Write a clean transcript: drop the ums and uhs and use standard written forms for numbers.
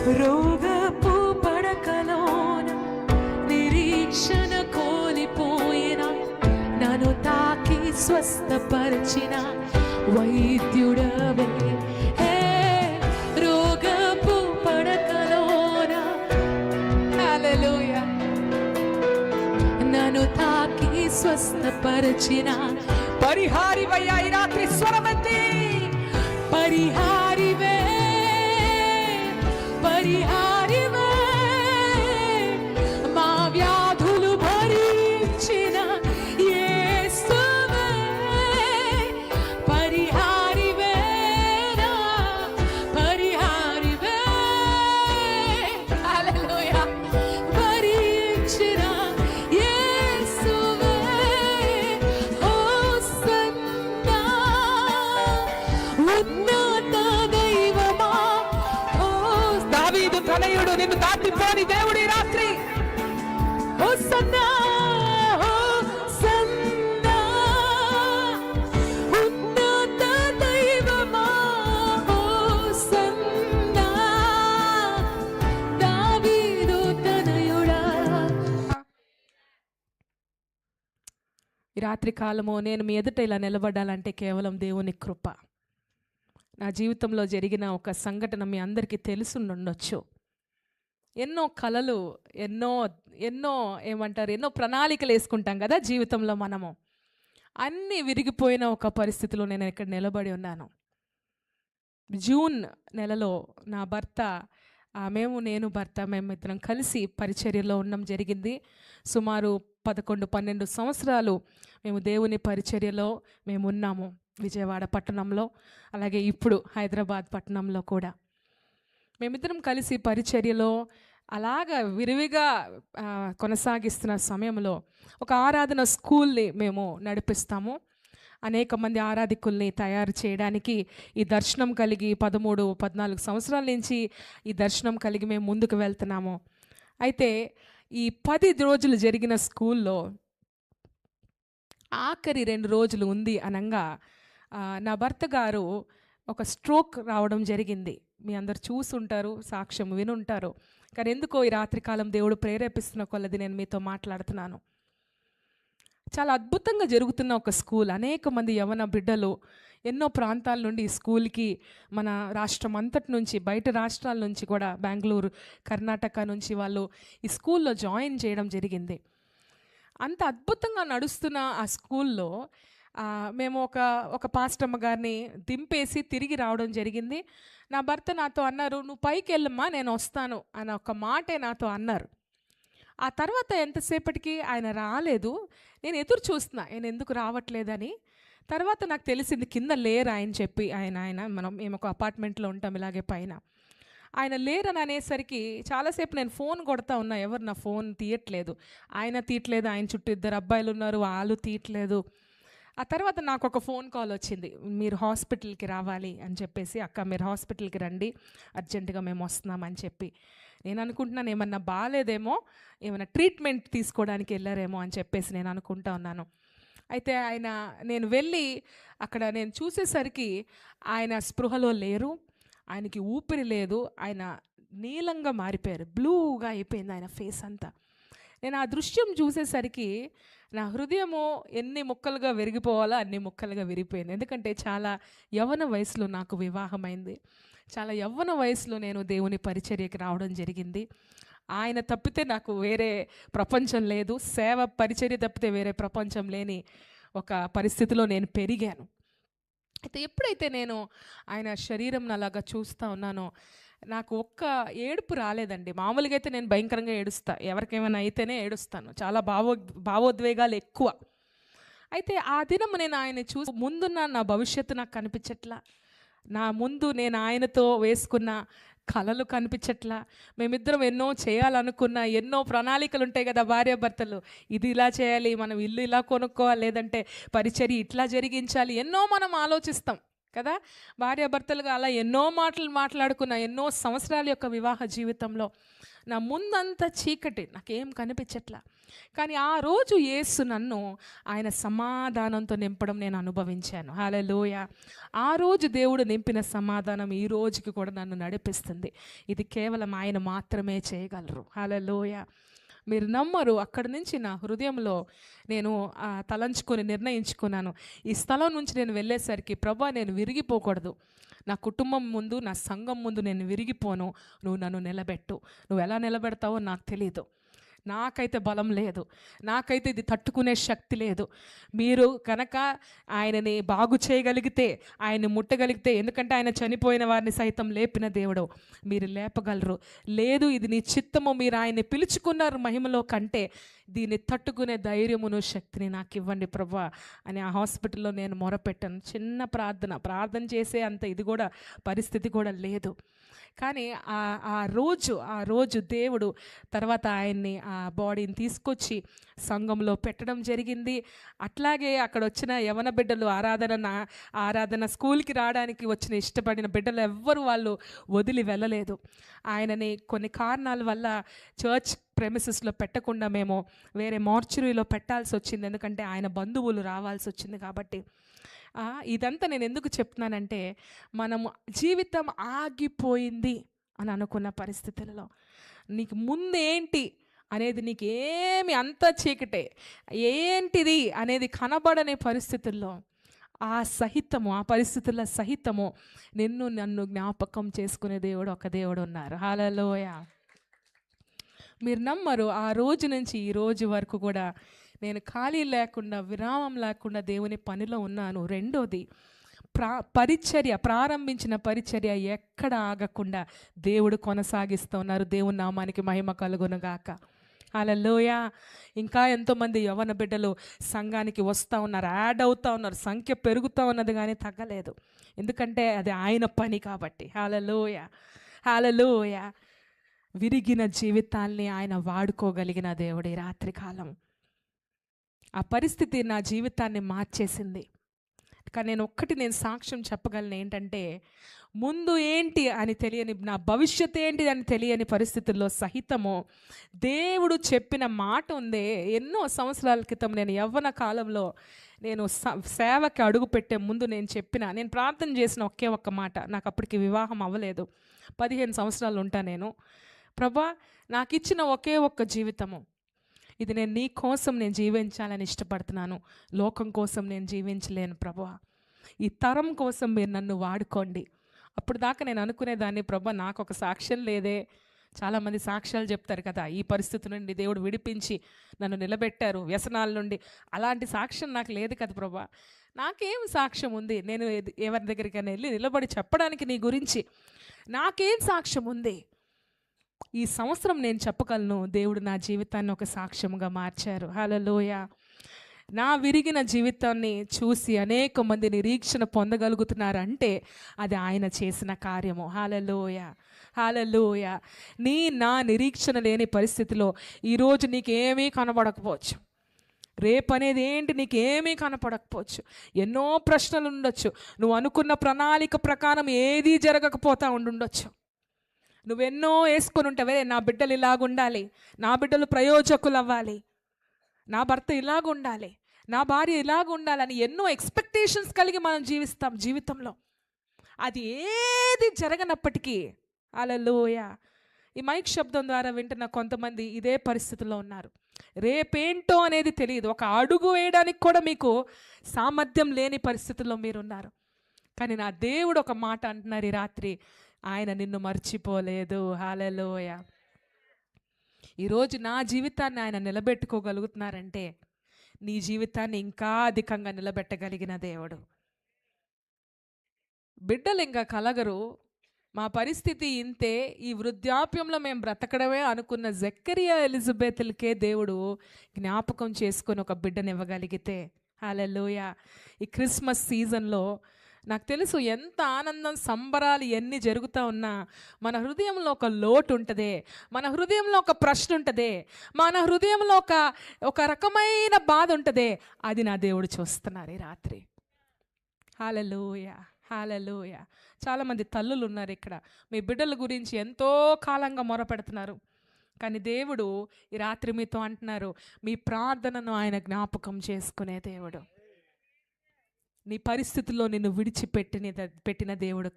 రోగపు పడకలోన నిరీక్షణ కోల్పోయిన నన్ను తాకి స్వస్థపరిచిన వైద్యుడవే. రోగపు పడకలోన హల్లెలూయా నన్ను తాకి స్వస్థపరిచిన పరిహారివయ్యా. ఈ రాత్రి స్వరమెత్తి పరిహారివే, పరిహారివే, మా వ్యాధులు భరించిన యేసువే. పరిహారివే నా పరిహారివే. హల్లెలూయా. భరించిన యేసువే. హోసన్నా ఉన్నత దైవమా. దావీదు తనయుడు నిన్ను దాటిపోని దేవుడి రాత్రి. హోసన్నా హోసన్నా ఉన్నత దైవమా. హోసన్నా దావీదు తనయుడా. ఈ రాత్రి కాలము నేను మీ ఎదుట ఇలా నిలబడాలంటే కేవలం దేవుని కృప. నా జీవితంలో జరిగిన ఒక సంఘటన మీ అందరికీ తెలుసుండొచ్చు. ఎన్నో కలలు, ఎన్నో ఎన్నో ఏమంటారు, ఎన్నో ప్రణాళికలు వేసుకుంటాం కదా జీవితంలో మనము. అన్నీ విరిగిపోయిన ఒక పరిస్థితిలో నేను ఇక్కడ నిలబడి ఉన్నాను. జూన్ నెలలో నా భర్త, నేను భర్త మేమిద్దరం కలిసి పరిచర్యలో ఉండడం జరిగింది. సుమారు 11-12 సంవత్సరాలు మేము దేవుని పరిచర్యలో మేము ఉన్నాము. విజయవాడ పట్టణంలో, అలాగే ఇప్పుడు హైదరాబాద్ పట్టణంలో కూడా మేమిద్దరం కలిసి పరిచర్యలో అలాగా విరివిగా కొనసాగిస్తున్న సమయంలో ఒక ఆరాధన స్కూల్ని మేము నడిపిస్తాము. అనేక మంది ఆరాధికుల్ని తయారు చేయడానికి ఈ దర్శనం కలిగి 13-14 సంవత్సరాల నుంచి ఈ దర్శనం కలిగి మేము ముందుకు వెళ్తున్నాము. అయితే ఈ 10 రోజులు జరిగిన స్కూల్లో ఆఖరి 2 రోజులు ఉంది అనగా నా భర్త గారు ఒక స్ట్రోక్ రావడం జరిగింది. మీ అందరు చూసుంటారు, సాక్ష్యం వినుంటారు. కానీ ఎందుకో ఈ రాత్రికాలం దేవుడు ప్రేరేపిస్తున్న కొలది నేను మీతో మాట్లాడుతున్నాను. చాలా అద్భుతంగా జరుగుతున్న ఒక స్కూల్. అనేక మంది యవన బిడ్డలు ఎన్నో ప్రాంతాల నుండి ఈ స్కూల్కి, మన రాష్ట్రం అంతటి నుంచి, బయట రాష్ట్రాల నుంచి కూడా, బెంగళూరు, కర్ణాటక నుంచి వాళ్ళు ఈ స్కూల్లో జాయిన్ చేయడం జరిగింది. అంత అద్భుతంగా నడుస్తున్న ఆ స్కూల్లో మేము ఒక పాస్టమ్మ గారిని దింపేసి తిరిగి రావడం జరిగింది. నా భర్త నాతో అన్నారు, నువ్వు పైకి వెళ్ళమ్మా, నేను వస్తాను అని ఒక మాటే నాతో అన్నారు. ఆ తర్వాత ఎంతసేపటికి ఆయన రాలేదు. నేను ఎదురు చూస్తున్నా, ఆయన ఎందుకు రావట్లేదని. తర్వాత నాకు తెలిసింది కింద లేరు ఆయన చెప్పి, మేము ఒక అపార్ట్మెంట్లో ఉంటాం ఇలాగే పైన. ఆయన లేరని అనేసరికి చాలాసేపు నేను ఫోన్ కొడతా ఉన్నా, ఎవరు నా ఫోన్ తీయట్లేదు. ఆయన తీయట్లేదు, ఆయన చుట్టూ 2 అబ్బాయిలు ఉన్నారు, వాళ్ళు తీయట్లేదు. ఆ తర్వాత నాకు ఒక ఫోన్ కాల్ వచ్చింది, మీరు హాస్పిటల్కి రావాలి అని చెప్పేసి. అక్క మీరు హాస్పిటల్కి రండి, అర్జెంటుగా మేము వస్తున్నామని చెప్పి. నేను అనుకుంటున్నాను ఏమన్నా బాగాలేదేమో, ఏమైనా ట్రీట్మెంట్ తీసుకోవడానికి వెళ్ళారేమో అని చెప్పేసి నేను అనుకుంటా ఉన్నాను. అయితే నేను వెళ్ళి అక్కడ నేను చూసేసరికి ఆయన స్పృహలో లేరు, ఆయనకి ఊపిరి లేదు, ఆయన నీలంగా మారిపోయారు, బ్లూగా అయిపోయింది ఆయన ఫేస్ అంతా. నేను ఆ దృశ్యం చూసేసరికి నా హృదయము ఎన్ని ముక్కలుగా విరిగిపోవాలో అన్ని ముక్కలుగా విరిగిపోయింది. ఎందుకంటే చాలా యవ్వన వయసులో నాకు వివాహమైంది. చాలా యవ్వన వయసులో నేను దేవుని పరిచర్యకి రావడం జరిగింది. ఆయన తప్పితే నాకు వేరే ప్రపంచం లేదు, సేవ పరిచర్య తప్పితే వేరే ప్రపంచం లేని ఒక పరిస్థితిలో నేను పెరిగాను. అయితే ఎప్పుడైతే నేను ఆయన శరీరం అలాగా చూస్తూ ఉన్నానో నాకు ఒక్క ఏడుపు రాలేదండి. మామూలుగా అయితే నేను భయంకరంగా ఏడుస్తా, ఎవరికేమైనా అయితేనే ఏడుస్తాను, చాలా భావోద్వేగాలు ఎక్కువ. అయితే ఆ దినం నేను ఆయన చూసి ముందున్న నా భవిష్యత్తు నాకు కనిపించట్లా. నా ముందు నేను ఆయనతో వేసుకున్న కలలు కనిపించట్లా. మేమిద్దరం ఎన్నో చేయాలనుకున్న ఎన్నో ప్రణాళికలు ఉంటాయి కదా భార్యాభర్తలు, ఇది ఇలా చేయాలి, మనం ఇల్లు ఇలా కొనుక్కోవాలి, లేదంటే పరిచర్య ఇట్లా జరిగించాలి, ఎన్నో మనం ఆలోచిస్తాం. కదా. భార్యాభర్తలుగా అలా ఎన్నో మాటలు మాట్లాడుకున్న ఎన్నో సంవత్సరాల యొక్క వివాహ జీవితంలో నా ముందంతా చీకటి, నాకేం కనిపించట్లా. కానీ ఆ రోజు యేసు నన్ను ఆయన సమాధానంతో నింపడం నేను అనుభవించాను. హల్లెలూయా. ఆ రోజు దేవుడు నింపిన సమాధానం ఈ రోజుకి కూడా నన్ను నడిపిస్తుంది. ఇది కేవలం ఆయన మాత్రమే చేయగలరు. హల్లెలూయా. మీరు నమ్మరు, అక్కడి నుంచి నా హృదయంలో నేను తలంచుకొని నిర్ణయించుకున్నాను, ఈ స్థలం నుంచి నేను వెళ్ళేసరికి ప్రభా నేను విరిగిపోకూడదు, నా కుటుంబం ముందు నా సంఘం ముందు నేను విరిగిపోను, నువ్వు నన్ను నిలబెట్టు. నువ్వు ఎలా నిలబెడతావో నాకు తెలీదు, నాకైతే బలం లేదు, నాకైతే ఇది తట్టుకునే శక్తి లేదు. మీరు కనుక ఆయనని బాగు చేయగలిగితే, ఆయన్ని ముట్టగలిగితే, ఎందుకంటే ఆయన చనిపోయిన వారిని సైతం లేపిన దేవుడు, మీరు లేపగలరు. లేదు ఇది నీ చిత్తము, మీరు ఆయన్ని పిలుచుకున్నారు మహిమలో కంటే, దీన్ని తట్టుకునే ధైర్యమును శక్తిని నాకు ఇవ్వండి ప్రభా అని ఆ హాస్పిటల్లో నేను మొరపెట్టాను. చిన్న ప్రార్థన చేసే అంత ఇది కూడా పరిస్థితి కూడా లేదు. కానీ ఆ రోజు దేవుడు తర్వాత ఆయన్ని ఆ బాడీని తీసుకొచ్చి సంఘంలో పెట్టడం జరిగింది. అట్లాగే అక్కడ వచ్చిన యవన బిడ్డలు ఆరాధన స్కూల్కి రావడానికి వచ్చిన ఇష్టపడిన బిడ్డలు ఎవ్వరు వాళ్ళు వదిలి వెళ్ళలేదు. ఆయనని కొన్ని కారణాల వల్ల చర్చ్ ప్రెమిసెస్లో పెట్టకుండా మేము వేరే మార్చురీలో పెట్టాల్సి వచ్చింది, ఎందుకంటే ఆయన బంధువులు రావాల్సి వచ్చింది. కాబట్టి ఇదంతా నేను ఎందుకు చెప్తున్నానంటే, మనము జీవితం ఆగిపోయింది అని అనుకున్న పరిస్థితులలో నీకు ముందేంటి అనేది నీకు ఏమి అంతా చీకటే, ఏంటిది అనేది కనబడని పరిస్థితుల్లో ఆ పరిస్థితుల సహితము నన్ను జ్ఞాపకం చేసుకునే దేవుడు ఒక దేవుడు ఉన్నారు. హల్లెలూయా. మీరు నమ్మరు, ఆ రోజు నుంచి ఈ రోజు వరకు కూడా నేను ఖాళీ లేకుండా విరామం లేకుండా దేవుని పనిలో ఉన్నాను. రెండోది ప్రారంభించిన పరిచర్య ఎక్కడ ఆగకుండా దేవుడు కొనసాగిస్తూ ఉన్నారు. దేవుని నామానికి మహిమ కలుగునుగాక. హల్లెలూయా. ఇంకా ఎంతోమంది యవన బిడ్డలు సంఘానికి వస్తూ ఉన్నారు, యాడ్ అవుతూ ఉన్నారు, సంఖ్య పెరుగుతూ ఉన్నది కానీ తగ్గలేదు, ఎందుకంటే అది ఆయన పని కాబట్టి. హల్లెలూయా. హల్లెలూయా. విరిగిన జీవితాల్ని ఆయన వాడుకోగలిగిన దేవుడు ఈ రాత్రికాలం. ఆ పరిస్థితి నా జీవితాన్ని మార్చేసింది. కానీ నేను సాక్ష్యం చెప్పగలను ఏంటంటే, ముందు ఏంటి అని తెలియని, నా భవిష్యత్తు ఏంటి అని తెలియని పరిస్థితుల్లో సహితము దేవుడు చెప్పిన మాట ఉందే. ఎన్నో సంవత్సరాల క్రితం నేను యవ్వన కాలంలో నేను సేవకి అడుగు పెట్టే ముందు నేను ప్రార్థన చేసిన ఒక్క మాట, నాకు అప్పటికి వివాహం అవ్వలేదు, 15 సంవత్సరాలు ఉంటా నేను. ప్రభా నాకు ఇచ్చిన ఒక్క జీవితము ఇది, నేను నీ కోసం నేను జీవించాలని ఇష్టపడుతున్నాను, లోకం కోసం నేను జీవించలేను ప్రభా, ఈ తరం కోసం మీరు నన్ను వాడుకోండి. అప్పుడు దాకా నేను అనుకునేదాన్ని, ప్రభా నాకు ఒక సాక్ష్యం లేదే, చాలామంది సాక్ష్యాలు చెప్తారు కదా, ఈ పరిస్థితి నుండి దేవుడు విడిపించి నన్ను నిలబెట్టారు వ్యసనాల నుండి, అలాంటి సాక్ష్యం నాకు లేదు కదా ప్రభా, నాకేం సాక్ష్యం ఉంది, నేను ఎవరి దగ్గరికైనా వెళ్ళి నిలబడి చెప్పడానికి నీ గురించి నాకేం సాక్ష్యం ఉంది. ఈ సంవత్సరం నేను చెప్పగలను, దేవుడు నా జీవితాన్ని ఒక సాక్ష్యంగా మార్చారు. హల్లెలూయా. నా విరిగిన జీవితాన్ని చూసి అనేక మంది నిరీక్షణ పొందగలుగుతున్నారంటే అది ఆయన చేసిన కార్యము. హల్లెలూయా. హల్లెలూయా. నా నిరీక్షణ లేని పరిస్థితిలో ఈరోజు నీకేమీ కనబడకపోవచ్చు, రేపు అనేది ఏంటి నీకేమీ కనపడకపోవచ్చు, ఎన్నో ప్రశ్నలు ఉండొచ్చు, నువ్వు అనుకున్న ప్రణాళిక ప్రకారం ఏదీ జరగకపోతా ఉండొచ్చు, నువ్వెన్నో వేసుకొని ఉంటావే, నా బిడ్డలు ఇలాగుండాలి, నా బిడ్డలు ప్రయోజకులు అవ్వాలి, నా భర్త ఇలాగుండాలి, నా భార్య ఇలాగుండాలని ఎన్నో ఎక్స్పెక్టేషన్స్ కలిగి మనం జీవిస్తాం జీవితంలో. అది ఏది జరగనప్పటికీ హల్లెలూయా. ఈ మైక్ శబ్దం ద్వారా వింటున్న కొంతమంది ఇదే పరిస్థితిలో ఉన్నారు. రేపేంటో అనేది తెలియదు, ఒక అడుగు వేయడానికి కూడా మీకు సామర్థ్యం లేని పరిస్థితుల్లో మీరున్నారు. కానీ నా దేవుడు ఒక మాట అంటున్నారు ఈ రాత్రి, ఆయన నిన్ను మర్చిపోలేదు. హల్లెలూయా. ఈరోజు నా జీవితాన్ని ఆయన నిలబెట్టుకోగలుగుతున్నారంటే నీ జీవితాన్ని ఇంకా అధికంగా నిలబెట్టగలిగిన దేవుడు. బిడ్డలు ఇంకా కలగరు, మా పరిస్థితి ఇంతే, ఈ వృద్ధాప్యంలో మేము బ్రతకడమే అనుకున్న జకరియా ఎలిజబెత్లకే దేవుడు జ్ఞాపకం చేసుకొని ఒక బిడ్డనివ్వగలిగితే హల్లెలూయా. ఈ క్రిస్మస్ సీజన్లో నాకు తెలుసు ఎంత ఆనందం సంబరాలు ఎన్ని జరుగుతూ ఉన్నా మన హృదయంలో ఒక లోటు ఉంటుంది, మన హృదయంలో ఒక ప్రశ్న ఉంటుంది, మన హృదయంలో ఒక రకమైన బాధ ఉంటుంది. అది నా దేవుడు చూస్తున్నారు ఈ రాత్రి. హల్లెలూయా. హల్లెలూయా. చాలామంది తల్లులు ఉన్నారు ఇక్కడ. మీ బిడ్డల గురించి ఎంతో కాలంగా మొరపెడుతున్నారు. కానీ దేవుడు ఈ రాత్రి మీతో అంటున్నారు, మీ ప్రార్థనను ఆయన జ్ఞాపకం చేసుకునే దేవుడు. నీ పరిస్థితుల్లో నిన్ను విడిచిపెట్టిన పెట్టిన దేవుడు